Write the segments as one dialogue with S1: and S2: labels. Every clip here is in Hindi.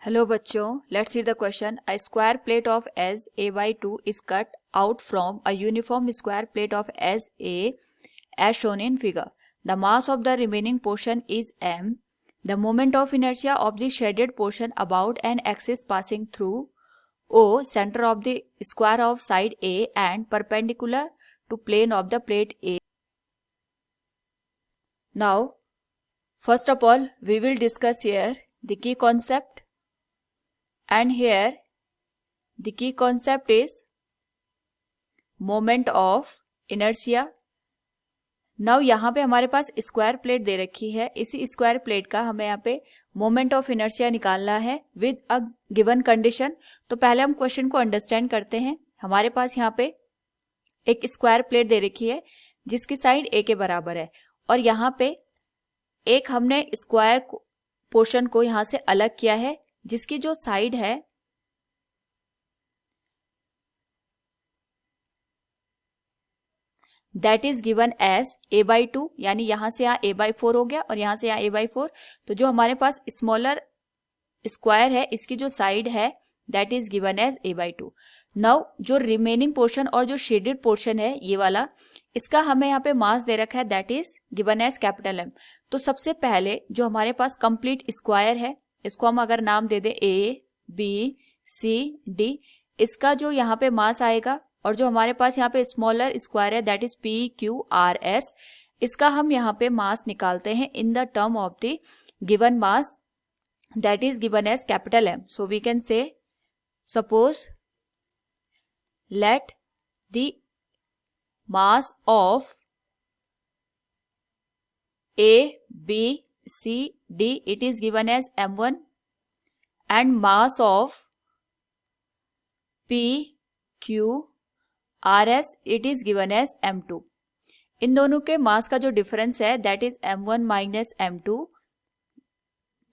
S1: हेलो बच्चों, let's see the question. A square plate of edge a by 2 is cut out from a uniform square plate of as a as shown in figure. The mass of the remaining portion is m. The moment of inertia of the shaded portion about an axis passing through O, center of the square of side A and perpendicular to plane of the plate A. Now, first of all, we will discuss here the key concept. And here the key concept is moment of inertia. Now यहाँ पे हमारे पास स्क्वायर प्लेट दे रखी है. इसी स्क्वायर प्लेट का हमें यहाँ पे मोमेंट ऑफ इनर्शिया निकालना है विद अ गिवन कंडीशन. तो पहले हम क्वेश्चन को अंडरस्टैंड करते हैं. हमारे पास यहाँ पे एक स्क्वायर प्लेट दे रखी है जिसकी साइड ए के बराबर है और यहाँ पे एक हमने स्क्वायर पोर्शन को यहाँ से अलग किया है जिसकी जो साइड है that is given as a by 2, यानी यहां से यहाँ a by 4 हो गया और यहां से यहाँ a by 4. तो जो हमारे पास स्मॉलर स्क्वायर है इसकी जो साइड है that is given as a by 2. Now जो रिमेनिंग पोर्शन और जो शेडेड पोर्शन है ये वाला, इसका हमें यहाँ पे मास दे रखा है that is given as capital M. तो सबसे पहले जो हमारे पास कंप्लीट स्क्वायर है इसको हम अगर नाम दे दें A, B, C, D, इसका जो यहाँ पे मास आएगा और जो हमारे पास यहाँ पे स्मॉलर स्क्वायर है that is P, Q, R, S, इसका हम यहाँ पे मास निकालते हैं in the term of the given mass that is given as capital M. So we can say suppose let the mass of A, B, C, D, it is given as M1 and mass of P, Q, R, S, it is given as M2. इन दोनों के मास का जो डिफरेंस है that is M1 minus M2,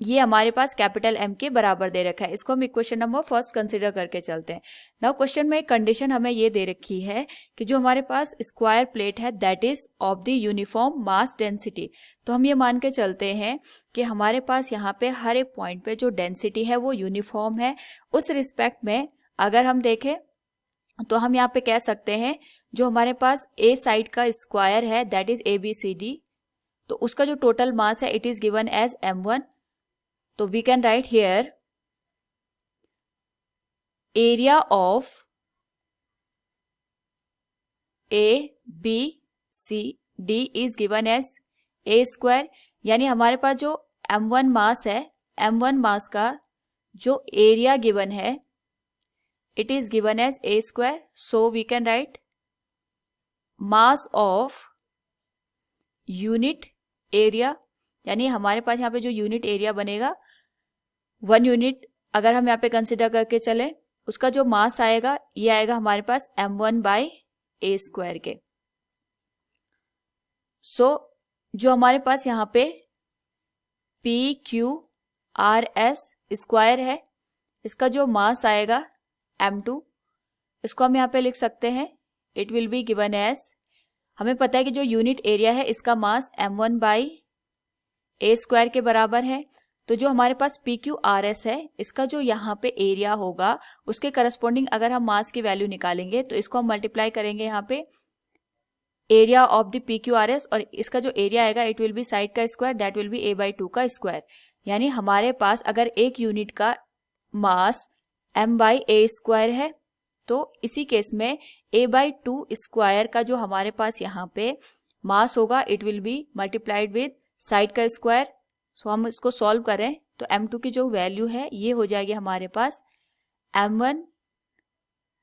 S1: ये हमारे पास कैपिटल M के बराबर दे रखा है. इसको हम इक्वेशन नंबर फर्स्ट कंसिडर करके चलते हैं. नाउ क्वेश्चन में एक कंडीशन हमें ये दे रखी है कि जो हमारे पास स्क्वायर प्लेट है that is of the uniform mass density. तो हम ये मान के चलते हैं कि हमारे पास यहाँ पे हर एक पॉइंट पे जो डेंसिटी है वो यूनिफॉर्म है. उस रिस्पेक्ट में अगर हम देखें तो हम यहाँ पे कह सकते हैं जो हमारे पास ए साइड का स्क्वायर है दैट इज ABCD, तो उसका जो टोटल मास है it is given as M1. तो we can write here area of ABCD is given as A square, यानी हमारे पास जो M1 मास है, M1 मास का जो एरिया गिवन है it is given as A square. So we can write mass of unit area, यानी हमारे पास यहाँ पे जो यूनिट एरिया बनेगा 1 यूनिट अगर हम यहाँ पे कंसिडर करके चले उसका जो मास आएगा ये आएगा हमारे पास M1 बाय A स्क्वायर के. सो जो हमारे पास यहाँ पे P, Q, R, S square है इसका जो मास आएगा M2, इसको हम यहाँ पे लिख सकते हैं it will be given as, हमें पता है कि जो यूनिट एरिया है इसका मास M1 बाई A स्क्वायर के बराबर है. तो जो हमारे पास PQRS है इसका जो यहाँ पे एरिया होगा उसके करस्पॉन्डिंग अगर हम मास की वैल्यू निकालेंगे तो इसको हम मल्टीप्लाई करेंगे यहाँ पे एरिया ऑफ द PQRS और इसका जो एरिया आएगा इट विल बी साइड का square that will be A by 2 का स्क्वायर. यानी हमारे पास अगर एक यूनिट का मास M by A स्क्वायर है तो इसी केस में A by 2 स्क्वायर का जो हमारे पास यहाँ पे मास होगा it will B multiplied with side का स्क्वायर. सो हम इसको सॉल्व करें तो M2 की जो वैल्यू है ये हो जाएगी हमारे पास M1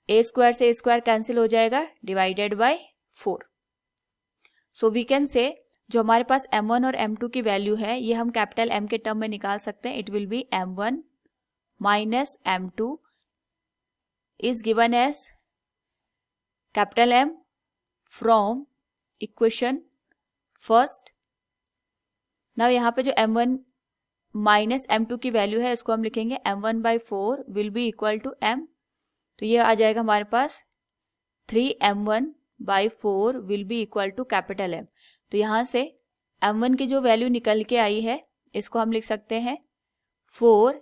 S1: A स्क्वायर से A स्क्वायर कैंसिल हो जाएगा divided by 4. So we can say जो हमारे पास M1 और M2 की वैल्यू है ये हम कैपिटल M के टर्म में निकाल सकते हैं. It will B M1 minus M2 is given as capital M from equation first. now यहाँ पे जो M1 माइनस M2 की वैल्यू है इसको हम लिखेंगे M1 by 4 will be equal to M. तो ये आ जाएगा हमारे पास 3M1 by 4 will be equal to capital M. तो यहाँ से M1 की जो वैल्यू निकल के आई है इसको हम लिख सकते हैं 4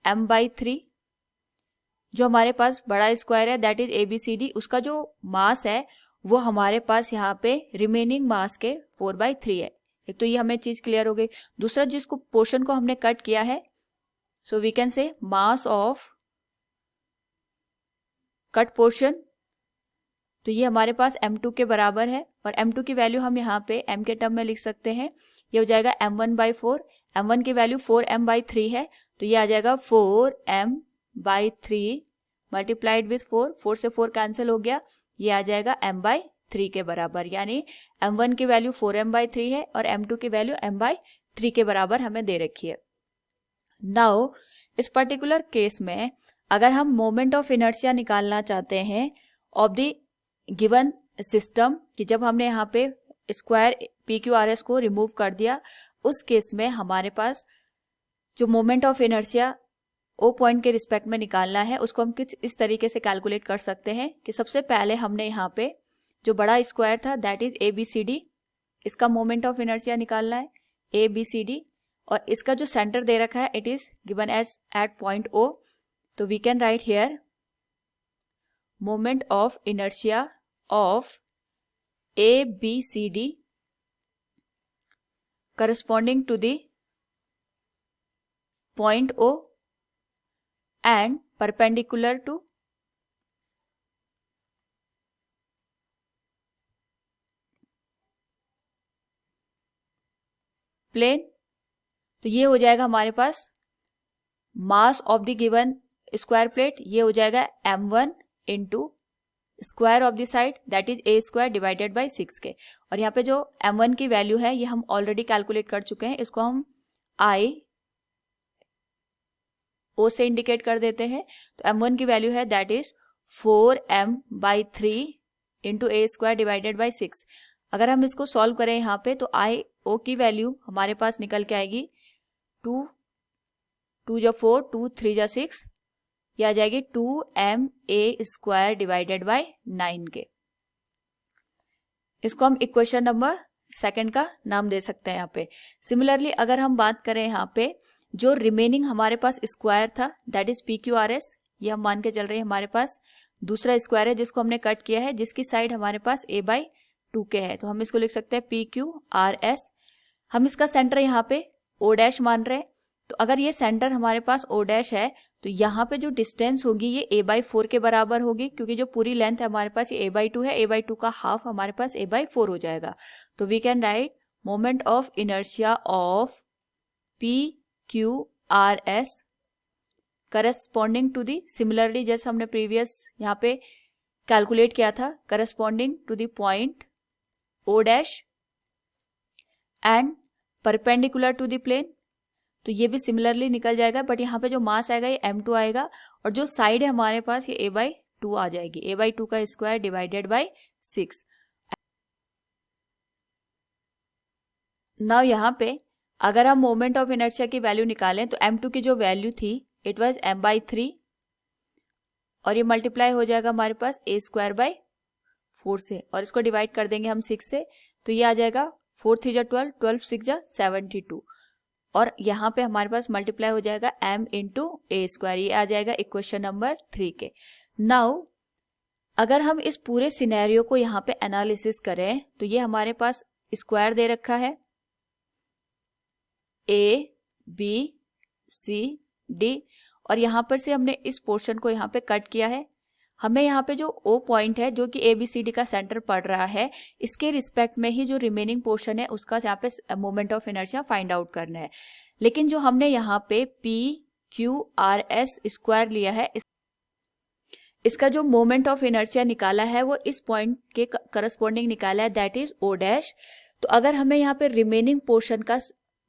S1: m/3, जो हमारे पास बड़ा स्क्वायर है दैट इज ABCD, उसका जो मास है वो हमारे पास यहाँ पे रिमेनिंग मास के 4/3 है। एक तो ये हमें चीज क्लियर हो गई। दूसरा जिसको पोर्शन को हमने कट किया है, सो वी कैन से मास ऑफ कट पोर्शन, तो ये हमारे पास m2 के बराबर है और m2 की वैल्यू हम यहाँ पे m के टर्म में लिख सकते हैं। ये हो जाएगा m1/4, m1 की वैल्यू 4m/3 है, तो ये आ जाएगा 4m/3 मल्टीप्लाइड विथ 4, 4 से 4 कैंसिल हो गया, ये आ जाएगा m/3 के बराबर। यानी m1 की वैल्यू 4m/3 है और m2 की वैल्यू m/3 के बराबर हमें दे रखी है। नाउ इस पर्टिकुलर केस में अगर हम मोमेंट ऑफ इनर्शिया निकालना चाहते हैं ऑफ द गिवन सिस्टम, कि जब हमने यहाँ पे स्क्वायर PQRS को रिमूव कर दिया, उस केस में हमारे पास जो moment of inertia O point के रिस्पेक्ट में निकालना है उसको हम किस इस तरीके से कैलकुलेट कर सकते हैं कि सबसे पहले हमने यहाँ पे जो बड़ा स्क्वायर था दैट इज ABCD, इसका मोमेंट ऑफ इनर्शिया निकालना है ABCD, और इसका जो सेंटर दे रखा है it is given as at point O, तो we can write here moment of inertia of ABCD corresponding to the point O and perpendicular to plane। तो ये हो जाएगा हमारे पास mass of the given square plate, ये हो जाएगा m1 into square of the side that is A² divided by 6 के। और यहाँ पे जो m1 की वैल्यू है ये हम ऑलरेडी कैलकुलेट कर चुके हैं, इसको हम O से इंडिकेट कर देते हैं। तो m1 की वैल्यू है that is 4m/3 into A² divided by 6। अगर हम इसको सॉल्व करें यहाँ पे तो O की वैल्यू हमारे पास निकल के आएगी 2 × 4, 2 × 3 = 6, ये आ जाएगी 2ma² डिवाइडेड बाई 9 के। इसको हम इक्वेशन नंबर 2 का नाम दे सकते हैं यहाँ पे। सिमिलरली अगर हम बात करें यहाँ पे जो रिमेनिंग हमारे पास स्क्वायर था दैट इज PQRS, ये हम मान के चल रहे हैं हमारे पास दूसरा स्क्वायर है जिसको हमने कट किया है, जिसकी साइड हमारे पास A/2 के है, तो हम इसको लिख सकते हैं PQRS। हम इसका सेंटर यहाँ पे O' मान रहे हैं, तो अगर ये सेंटर हमारे पास O' है तो यहाँ पे जो डिस्टेंस होगी ये A/4 के बराबर होगी, क्योंकि जो पूरी लेंथ है हमारे पास ये A/2 है, A/2 का हाफ हमारे पास A/4 हो जाएगा। तो we can write moment of inertia of PQRS corresponding to the, similarly जैसे हमने प्रीवियस यहाँ पे कैलकुलेट किया था, corresponding to the point O' and perpendicular to the plane, तो ये भी सिमिलरली निकल जाएगा, बट यहाँ पे जो मास आएगा ये m2 आएगा और जो साइड है हमारे पास ये A/2 आ जाएगी, A/2 का स्क्वायर डिवाइडेड बाई 6। नाउ यहाँ पे अगर हम मोमेंट ऑफ इनर्शिया की वैल्यू निकालें तो m2 की जो वैल्यू थी इट वाज m/3 और ये मल्टीप्लाई हो जाएगा हमारे पास A²/4 से, और इसको डिवाइड कर देंगे हम 6 से, तो ये आ जाएगा 4 × 3 = 12, 12 × 6 = 72, और यहाँ पे हमारे पास मल्टीप्लाई हो जाएगा m इंटू A², ये आ जाएगा इक्वेशन नंबर 3 के। नाउ अगर हम इस पूरे सिनेरियो को यहाँ पे एनालिसिस करें तो ये हमारे पास स्क्वायर दे रखा है ABCD, और यहाँ पर से हमने इस पोर्शन को यहाँ पे कट किया है। हमें यहाँ पे जो O पॉइंट है जो कि ABCD का सेंटर पड़ रहा है, इसके रिस्पेक्ट में ही जो रिमेनिंग पोर्शन है उसका यहाँ पे moment of inertia find out करना है। लेकिन जो हमने यहाँ पे PQRS स्क्वायर लिया है, इसका जो मोमेंट ऑफ इनर्शिया निकाला है वो इस पॉइंट के करस्पॉन्डिंग निकाला है दैट इज O'। तो अगर हमें यहाँ पे रिमेनिंग पोर्शन का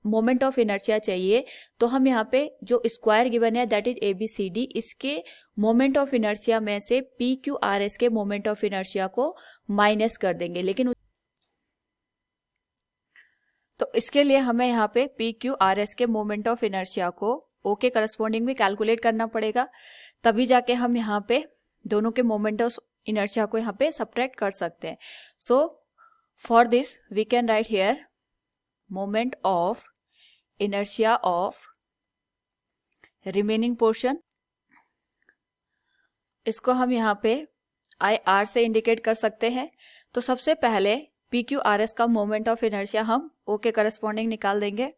S1: मोमेंट ऑफ इनर्शिया चाहिए तो हम यहाँ पे जो स्क्वायर गिवन है दैट इज ABCD, इसके मोमेंट ऑफ इनर्शिया में से PQRS के मोमेंट ऑफ इनर्शिया को माइनस कर देंगे। लेकिन तो इसके लिए हमें यहाँ पे PQRS के मोमेंट ऑफ इनर्शिया को O के करस्पॉन्डिंग में कैलकुलेट करना पड़ेगा, तभी जाके हम यहाँ पे दोनों के मोमेंट ऑफ इनर्शिया को यहाँ पे सब्ट्रैक्ट कर सकते हैं। So for this we can write here moment of inertia of remaining portion, इसको हम यहाँ पे आई आर से इंडिकेट कर सकते हैं। तो सबसे पहले पी क्यू आर एस का मोमेंट ऑफ इनर्शिया हम ओ के करस्पॉन्डिंग निकाल देंगे।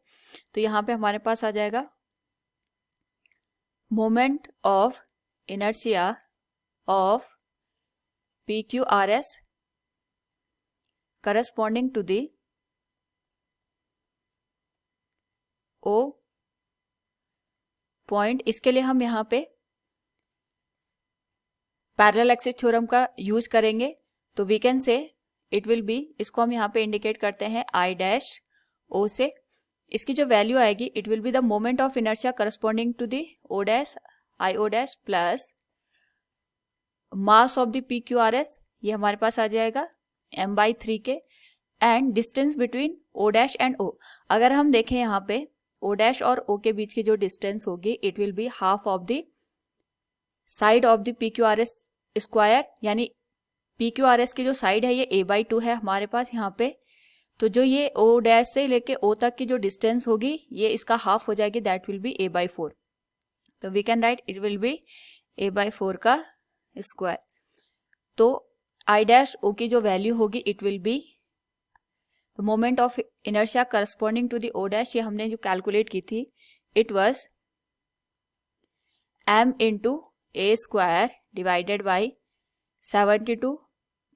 S1: तो यहाँ पे हमारे पास आ जाएगा moment of inertia of P Q R S corresponding to the O point. इसके लिए हम यहाँ पे पैरेलल एक्सिस थ्योरम का यूज करेंगे। तो we can say it will be, इसको हम यहाँ पे इंडिकेट करते हैं आई डैश ओ से। इसकी जो वैल्यू आएगी it will be the moment of inertia corresponding to the O dash I O dash plus mass of the P Q R S, ये हमारे पास आ जाएगा m/3 के, and distance between O dash and O. अगर हम देखें यहाँ पे ओ डैश और ओ के बीच की जो डिस्टेंस होगी it will be half of the side of the P Q R S square, यानी पी क्यू आर एस की जो साइड है ये a/2 है हमारे पास यहाँ पे। तो जो ये ओ डैश से लेके ओ तक की जो डिस्टेंस होगी ये इसका हाफ हो जाएगी, दैट विल बी a/4। तो we can write it will be a/4 का स्क्वायर। तो आई डैश ओ की जो वैल्यू होगी it will be moment of inertia corresponding to the O dash, ये हमने जो कैलकुलेट की थी it was m into a square divided by 72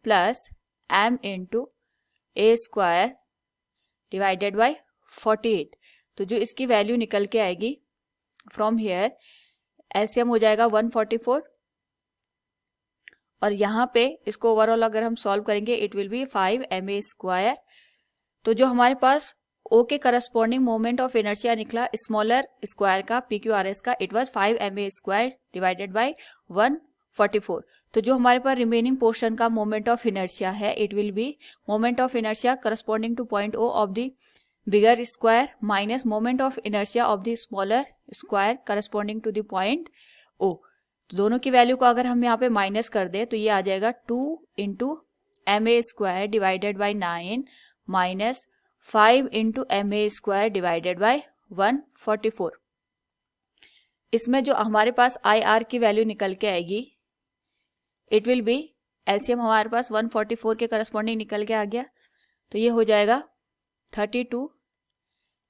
S1: plus m into a square divided by 48। तो जो इसकी वैल्यू निकल के आएगी फ्रॉम हियर, एलसीएम हो जाएगा 144, और यहाँ पे इसको ओवरऑल अगर हम सॉल्व करेंगे it will B 5ma square. तो जो हमारे पास ओ के करस्पॉन्डिंग मोमेंट ऑफ इनर्शिया निकला स्मॉलर स्क्वायर का पी क्यू आर एस का, it was 5ma square divided by 144। तो जो हमारे पास रिमेनिंग पोर्शन का मोमेंट ऑफ इनर्शिया है it will be moment of inertia corresponding to point O of the bigger square minus moment of inertia of the smaller square corresponding to the point O. तो दोनों की वैल्यू को अगर हम यहाँ पे माइनस कर दें तो ये आ जाएगा 2 into ma square divided by 9 minus 5 into ma square divided by 144। इसमें जो हमारे पास आई आर की वैल्यू निकल के आएगी इट विल बी, एलसीएम हमारे पास 144 के करस्पॉन्डिंग निकल के आ गया। तो ये हो जाएगा 32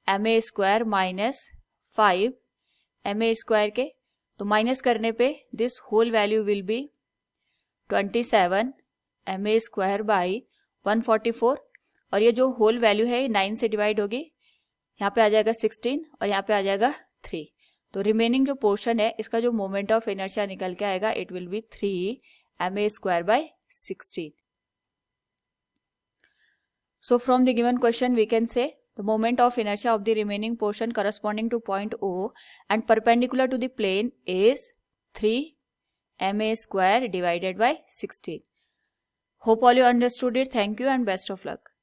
S1: ma square minus 5 ma square के, तो माइनस करने पे this whole value will be 27 ma square by 144, और ये जो होल वैल्यू है 9 से डिवाइड होगी, यहाँ पे आ जाएगा 16 और यहाँ पे आ जाएगा 3। तो रिमेनिंग जो पोर्शन है इसका जो मोमेंट ऑफ इनर्शिया निकल के आएगा it will B 3 ma square by 16। So from the given question we can say the moment of inertia of the remaining portion corresponding to point O and perpendicular to the plane is 3 ma square divided by 16. Hope all you understood it. Thank you and best of luck.